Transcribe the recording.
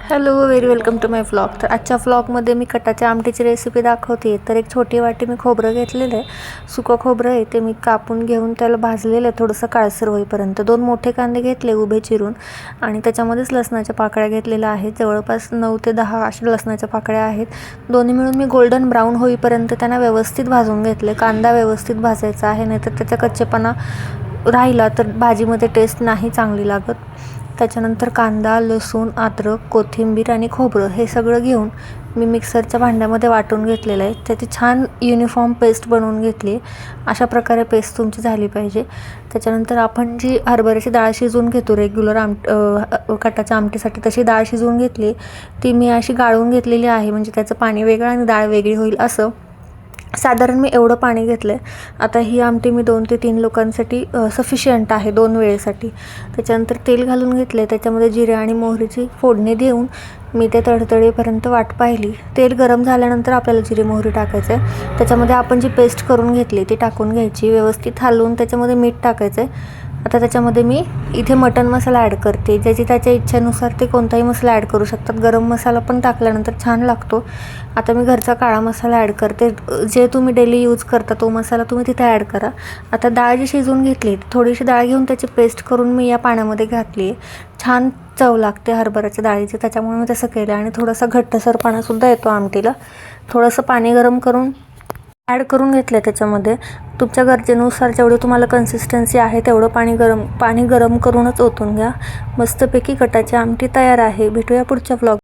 Hello, very welcome to my vlog. तर आजच्या व्लॉगमध्ये मी कटाच्या आमटीची recipe दाखवते. तर एक छोटी वाटी मी खोबरं घेतलेलं आहे, सुकं खोबरं आहे. ते मी कापून घेऊन त्याला भाजलेलं आहे थोडंसं काळसर होईपर्यंत. 2 मोठे कांदे घेतले उभे चिरून आणि त्याच्यामध्येच लसणाच्या पाकळ्या घेतलेल्या आहेत. जवळपास 9 ते 10 अशा लसणाच्या पाकळ्या आहेत. दोन्ही मिळून मी गोल्डन ब्राऊन होईपर्यंत त्यांना व्यवस्थित भाजून घेतले. कांदा व्यवस्थित भाजायचा आहे, नाहीतर त्याचा कच्चेपणा राहिला तर भाजीमध्ये टेस्ट नाही चांगली लागत. त्याच्यानंतर कांदा, लसूण, अद्रक, कोथिंबीर आणि खोबरं हे सगळं घेऊन मी मिक्सरच्या भांड्यामध्ये वाटून घेतलेलं आहे. त्याची छान युनिफॉर्म पेस्ट बनवून घेतली. अशा प्रकारे पेस्ट तुमची झाली पाहिजे. त्याच्यानंतर आपण जी हरभऱ्याची डाळ शिजवून घेतो रेग्युलर कटाच्या आमटीसाठी, तशी डाळ शिजवून घेतली. ती मी अशी गाळून घेतलेली आहे, म्हणजे त्याचं पाणी वेगळं आणि डाळ वेगळी होईल असं. साधारण मी एवढं पाणी घेतलं आहे. आता ही आमटी मी 2 ते 3 लोकांसाठी सफिशियंट आहे 2 वेळेसाठी. त्याच्यानंतर तेल घालून घेतलं आहे. त्याच्यामध्ये जिरे आणि मोहरीची फोडणी देऊन मी ते तडतडेपर्यंत वाट पाहिली. तेल गरम झाल्यानंतर आपल्याला जिरे मोहरी टाकायचं आहे. त्याच्यामध्ये आपण जी पेस्ट करून घेतली ती टाकून घ्यायची. व्यवस्थित हलवून त्याच्यामध्ये मीठ टाकायचं आहे. आता त्याच्यामध्ये मी इथे मटन मसाला ॲड करते. ज्याची त्याच्या इच्छेनुसार ते कोणताही मसाला ॲड करू शकतात. गरम मसाला पण टाकल्यानंतर छान लागतो. आता मी घरचा काळा मसाला ॲड करते. जे तुम्ही डेली यूज करता तो मसाला तुम्ही तिथे ॲड करा. आता डाळ जी शिजवून घेतली, थोडीशी डाळ घेऊन त्याची पेस्ट करून मी या पाण्यामध्ये घातली आहे. छान चव लागते हरभऱ्याच्या डाळीची, त्याच्यामुळे मी तसं केलं. आणि थोडासा घट्टसरपणासुद्धा येतो आमटीला. थोडंसं पाणी गरम करून ॲड करून घेतलं आहे त्याच्यामध्ये. तुमच्या गरजेनुसार जेवढी तुम्हाला कन्सिस्टन्सी आहे तेवढं पाणी गरम करूनच ओतून घ्या. मस्तपैकी कटाची आमटी तयार आहे. भेटूया पुढच्या व्लॉग.